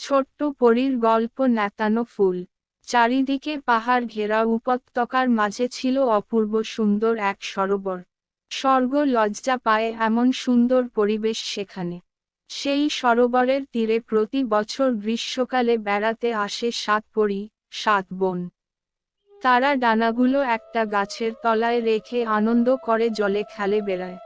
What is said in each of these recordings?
ছোট্ট পরীর গল্প নেতানো ফুল। চারিদিকে পাহাড় ঘেরা উপত্যকার মাঝে ছিল অপূর্ব সুন্দর এক সরোবর। স্বর্গ লজ্জা পায় এমন সুন্দর পরিবেশ সেখানে। সেই সরোবরের তীরে প্রতি বছর গ্রীষ্মকালে বেড়াতে আসে 7 পরী, 7 বোন। তারা ডানাগুলো একটা গাছের তলায় রেখে আনন্দ করে জলে খেলে বেড়ায়।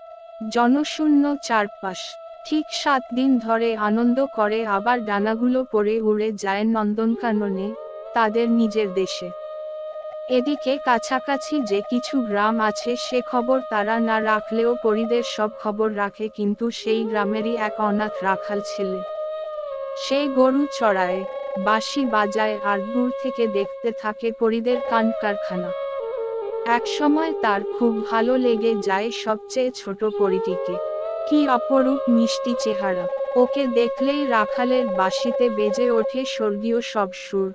জনশূন্য চারপাশ। ঠিক 7 দিন ধরে আনন্দ করে আবার ডানাগুলো পরে উড়ে যায় নন্দনকাননে, তাদের নিজের দেশে। এদিকে কাছাকাছি যে কিছু গ্রাম আছে সে খবর তারা না রাখলেও পরীদের সব খবর রাখে, কিন্তু সেই গ্রামেরই এক অনাথ রাখাল ছেলে। সে গরু চড়ায়, বাঁশি বাজায় আর দূর থেকে দেখতে থাকে পরীদের কান কারখানা। একসময় তার খুব ভালো লেগে যায় সবচেয়ে ছোট পরীটিকে। কি অপরূপ মিষ্টি চেহারা! ওকে দেখলেই রাখালের বাঁশিতে বেজে ওঠে স্বর্গীয় সব সুর।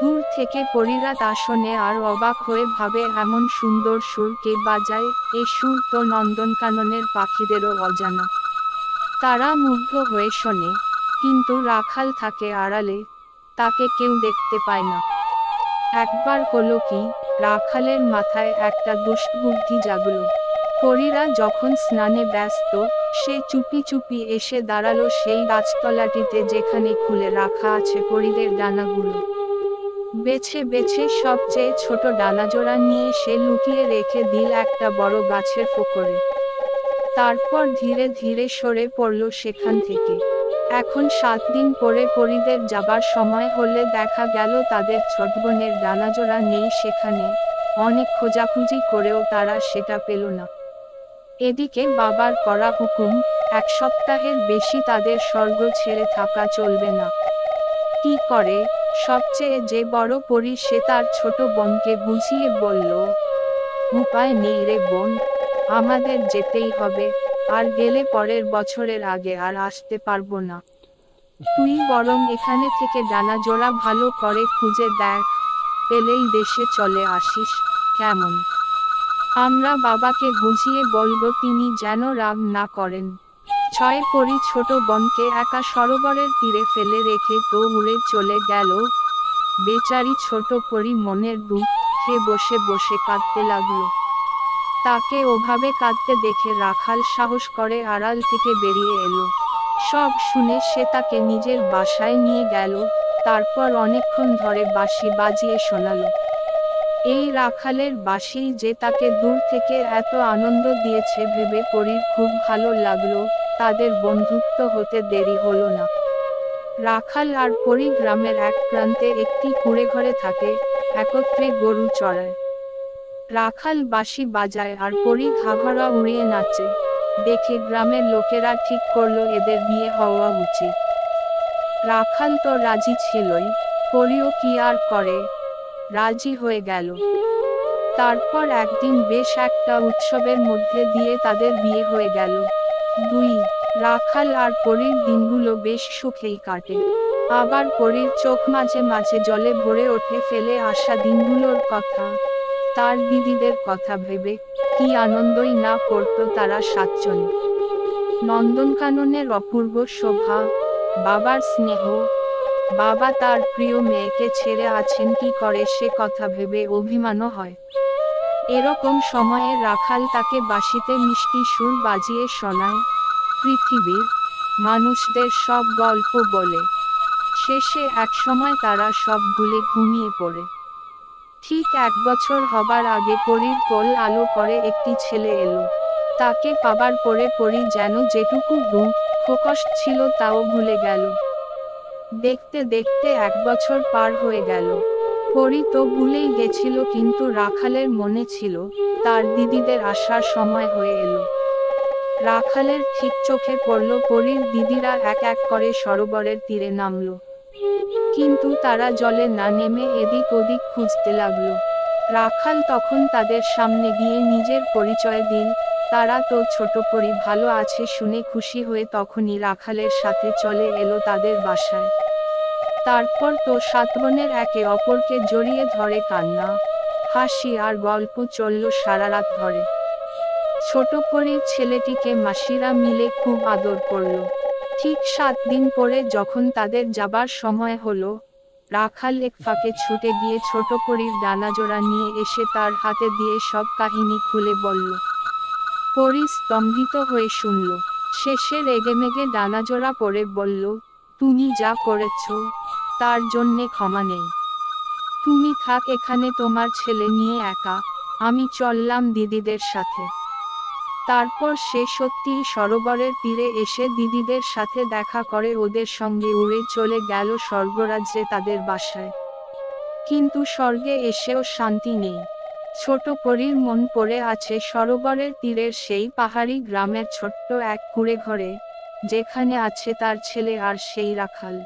দূর থেকে পরীরা তা শোনে আর অবাক হয়ে ভাবে এমন সুন্দর সুর কে বাজায়, এ সুর তো নন্দনকাননের পাখিদেরও অজানা। তারা মুগ্ধ হয়ে শোনে, কিন্তু রাখাল থাকে আড়ালে, তাকে কেউ দেখতে পায় না। একবার হলো কি, রাখালের মাথায় একটা দুষ্টবুদ্ধি জাগলো। পরীরা যখন স্নানে ব্যস্ত, সে চুপি চুপি এসে দাঁড়ালো সেই গাছতলাটিতে যেখানে খুলে রাখা আছে পরীদের ডানাগুলো। বেছে বেছে সবচেয়ে ছোট ডানাজোড়া নিয়ে সে লুকিয়ে রেখে দিল একটা বড় গাছের ফোকরে। তারপর ধীরে ধীরে সরে পড়ল সেখান থেকে। এখন 7 দিন পরে পরীদের যাবার সময় হলে দেখা গেল তাদের ছোট বোনের ডানাজোড়া নেই সেখানে। অনেক খোঁজাখুঁজি করেও তারা সেটা পেল না। এদিকে বাবার করা হুকুম, 1 সপ্তাহের বেশি তাদের স্বর্গ ছেড়ে থাকা চলবে না। কি করে? সবচেয়ে যে বড় পরী সে তার ছোট বোনকে বুঝিয়ে বলল, উপায় নেই রে বোন, আমাদের যেতেই হবে, আর গেলে পরের বছরের আগে আর আসতে পারবো না। তুই বরং এখানে থেকে ডানা জোড়া ভালো করে খুঁজে দেখ, পেলেই দেশে চলে আসিস, কেমন? আমরা বাবাকে বুঝিয়ে বলবো তিনি যেন রাগ না করেন। 6 পরী ছোট বোনকে একা সরোবরের তীরে ফেলে রেখে তো উড়ে চলে গেল। বেচারি ছোট পরী মনের দুঃখে বসে বসে কাঁদতে লাগলো। তাকে ওভাবে কাঁদতে দেখে রাখাল সাহস করে আড়াল থেকে বেরিয়ে এলো। সব শুনে সে তাকে নিজের বাসায় নিয়ে গেল, তারপর অনেকক্ষণ ধরে বাঁশি বাজিয়ে শোনালো। এই রাখালের বাঁশি যে তাকে দূর থেকে এত আনন্দ দিয়েছে ভেবে পরীর খুব ভালো লাগলো। তাদের বন্ধুত্ব হতে দেরি হলো না। রাখাল আর পরী গ্রামের এক প্রান্তে একটি কুঁড়েঘরে থাকে, একত্রে গরু চড়ায়। রাখাল বাঁশি বাজায় আর পরী ঘাঘরা উড়িয়ে নাচে। দেখে গ্রামের লোকেরা ঠিক করলো এদের বিয়ে হওয়া উচিত। রাখাল তো রাজি ছিলই, পরীও কি আর করে, রাজি হয়ে গেল। তারপর একদিন বেশ একটা উৎসবের মধ্যে দিয়ে তাদের বিয়ে হয়ে গেল। 2 রাখাল আর পরীর দিনগুলো বেশ সুখেই কাটে। আবার পরীর চোখ মাঝে মাঝে জলে ভরে ওঠে ফেলে আসা দিনগুলোর কথা, তার দিদিদের কথা ভেবে। কি আনন্দই না করত তারা 7 জনে। নন্দনকাননের অপূর্ব শোভা, বাবার স্নেহ, বাবা তার প্রিয় মেয়েকে ছেড়ে আছেন কি করে সে কথা ভেবে অভিমানও হয়। এরকম সময়ে রাখাল তাকে বাঁশিতে মিষ্টি সুর বাজিয়ে শোনায়, পৃথিবীর মানুষদের সব গল্প বলে। শেষে একসময় তারা সব ভুলে ঘুমিয়ে পড়ে। ঠিক 1 বছর হবার আগে পরীর কোল আলো করে একটি ছেলে এলো। তাকে পাবার পরে পরী যেন যেটুকু দুঃখ কষ্ট ছিল তাও ভুলে গেল। দেখতে দেখতে 1 বছর পার হয়ে গেল। পরী তো ভুলেই গেছিল, কিন্তু রাখালের মনে ছিল তার দিদিদের আসার সময় হয়ে এলো। রাখালের ঠিক চোখে পড়ল পরীর দিদিরা এক এক করে সরোবরের তীরে নামলো। কিন্তু তারা জলে না নেমে এদিক ওদিক খুঁজতে লাগলো। রাখাল তখন তাদের সামনে গিয়ে নিজের পরিচয় দিল। তারা তো ছোট পরী ভালো আছে শুনে খুশি হয়ে তখনই রাখালের সাথে চলে এলো তাদের বাসায়। তারপর তো 7 বোনের একে অপরকে জড়িয়ে ধরে কান্না, হাসি আর গল্প চলল সারা রাত ধরে। ছোট পরীর ছেলেটিকে মাসিরা মিলে খুব আদর করল। ঠিক 7 দিন পরে যখন তাদের যাবার সময় হলো, রাখাল এক ফাঁকে ছুটে গিয়ে ছোট পরীর ডানাজোড়া নিয়ে এসে তার হাতে দিয়ে সব কাহিনী খুলে বলল। পরী স্তম্ভিত হয়ে শুনল। শেষে রেগেমেগে ডানাজোড়া পরে বলল, তুমি যা করেছ তার জন্যে ক্ষমা নেই। তুমি থাক এখানে তোমার ছেলে নিয়ে একা, আমি চললাম দিদিদের সাথে। তারপর সে সত্যিই সরোবরের তীরে এসে দিদিদের সাথে দেখা করে ওদের সঙ্গে উড়ে চলে গেল স্বর্গরাজ্যে তাদের বাসায়। কিন্তু স্বর্গে এসেও শান্তি নেই। ছোট পরীর মন পড়ে আছে সরোবরের তীরের সেই পাহাড়ি গ্রামের ছোট্ট এক কুঁড়ে ঘরে, যেখানে আছে তার ছেলে আর সেই রাখাল।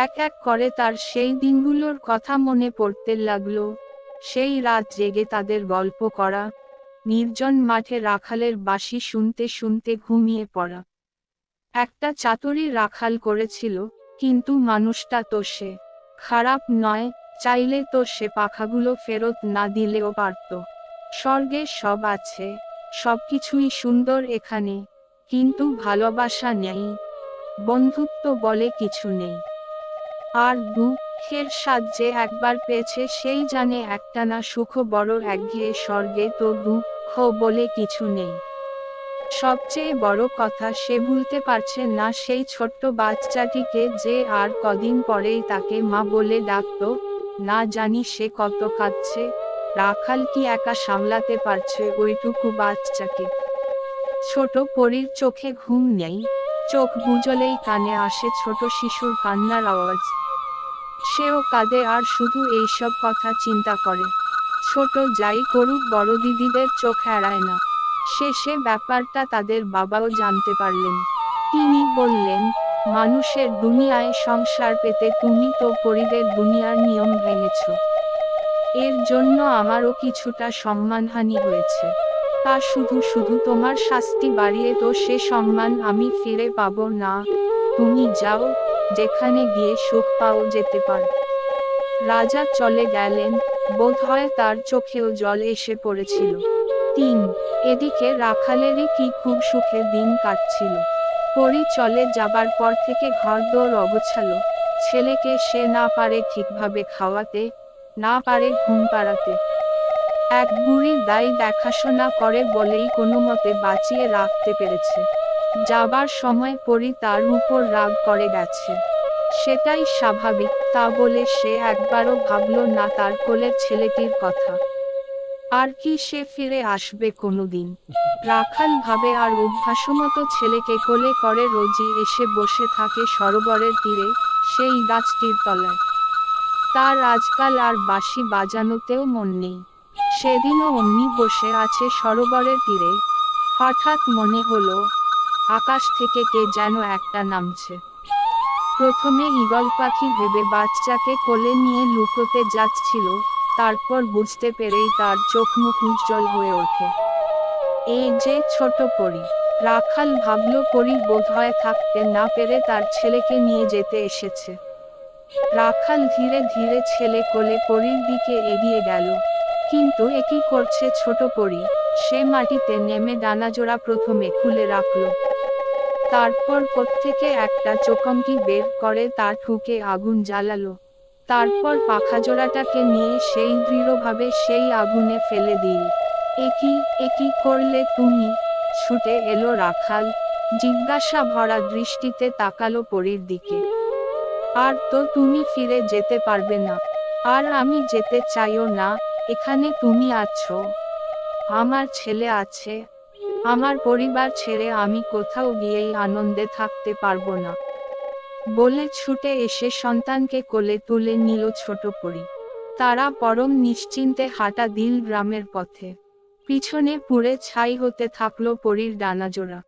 এক এক করে তার সেই দিনগুলোর কথা মনে পড়তে লাগলো। সেই রাত জেগে তাদের গল্প করা, নির্জন মাঠে রাখালের বাঁশি শুনতে শুনতে ঘুমিয়ে পড়া। একটা চাতুরি রাখাল করেছিল, কিন্তু মানুষটা তো সে খারাপ নয়, চাইলে তো সে পাখাগুলো ফেরত না দিলেও পারত। স্বর্গে সব আছে, সবকিছুই সুন্দর এখানে, কিন্তু ভালোবাসা নেই, বন্ধুত্ব বলে কিছু নেই। আর দুঃখের স্বাদ যে একবার পেয়েছে সেই জানে একটানা সুখ বড় একঘেয়ে। স্বর্গে তো দুঃখ বলে কিছু নেই। সবচেয়ে বড় কথা, সে ভুলতে পারছে না সেই ছোট্ট বাচ্চাটিকে যে আর কদিন পরেই তাকে মা বলে ডাকত। না জানি সে কত কাঁদছে। রাখাল কি একা সামলাতে পারছে ওইটুকু বাচ্চাকে? ছোট পরীর চোখে ঘুম নেই, চোখ বুজলেই কানে আসে ছোট শিশুর কান্নার আওয়াজ। সেও কাঁদে আর শুধু এইসব কথা চিন্তা করে। ছোট যাই করুক বড় দিদিদের চোখ এড়ায় না। শেষে ব্যাপারটা তাদের বাবাও জানতে পারলেন। তিনি বললেন, মানুষের দুনিয়ায় সংসার পেতে তুমি তো পরীদের দুনিয়ার নিয়ম ভেঙেছ। এর জন্য আমারও কিছুটা সম্মানহানি হয়েছে। তা শুধু শুধু তোমার শাস্তি বাড়িয়ে তো সে সম্মান আমি ফিরে পাবো না। তুমি যাও, যেখানে গিয়ে সুখ পাও যেতে পার। রাজা চলে গেলেন, বোধহয় তার চোখেও জল এসে পড়েছিল। 3 এদিকে রাখালেরই কি খুব সুখে দিন কাটছিল। পরী চলে যাবার পর থেকে ঘরদোর অগোছালো। ছেলেকে সে না পারে ঠিকভাবে খাওয়াতে, না পারে ঘুম পাড়াতে। এক বুড়ির দায় দেখাশোনা করে বলেই কোনোমতে বাঁচিয়ে রাখতে পেরেছে। যাবার সময় পরী তার উপর রাগ করে গেছে। সেটাই স্বাভাবিক, তা বলে সে একবারও ভাবল না তার কোলের ছেলেটির কথা। আর কি সে ফিরে আসবে কোনোদিন? রাখাল ভাবে আর অভ্যাসমতো ছেলেকে কোলে করে রোজই এসে বসে থাকে সরোবরের তীরে, সেই গাছটির তলায়। তার আজকাল আর বাঁশি বাজানোতেও মন নেই। সেদিনও অমনি বসে আছে সরোবরের তীরে। হঠাৎ মনে হলো, আকাশ থেকে কে যেন একটা নামছে। প্রথমে ঈগল পাখি ভেবে বাচ্চাকে কোলে নিয়ে লুকোতে যাচ্ছিল, তারপর বুঝতে পেরেই তার চোখ মুখ উজ্জ্বল হয়ে ওঠে। এই যে ছোট পরী। রাখাল ভাবল পরী বোধহয় থাকতে না পেরে তার ছেলেকে নিয়ে যেতে এসেছে। রাখাল ধীরে ধীরে ছেলে কোলে পরীর দিকে এগিয়ে গেল। কিন্তু এ কি করছে ছোট পরী? সে মাটিতে নেমে ডানাজোড়া প্রথমে খুলে রাখল। তারপর কোত্থেকে একটা চোখমকি বের করে তা ঠুকে আগুন জ্বালালো। তারপর পাখাজোড়াটাকে নিয়ে সেই দৃঢ়ভাবে সেই আগুনে ফেলে দিল। এ কি করলে তুমি? ছুটে এলো রাখাল, জিজ্ঞাসা ভরা দৃষ্টিতে তাকালো পরীর দিকে। আর তো তুমি ফিরে যেতে পারবে না। আর আমি যেতে চাইও না। এখানে তুমি আছো, আমার ছেলে আছে, আমার পরিবার ছেড়ে আমি কোথাও গিয়েই আনন্দে থাকতে পারবো না। বলে ছুটে এসে সন্তানকে কোলে তুলে নিল ছোট পরী। তারা পরম নিশ্চিন্তে হাঁটা দিল গ্রামের পথে। পিছনে পুড়ে ছাই হতে থাকলো পরীর ডানাজোড়া।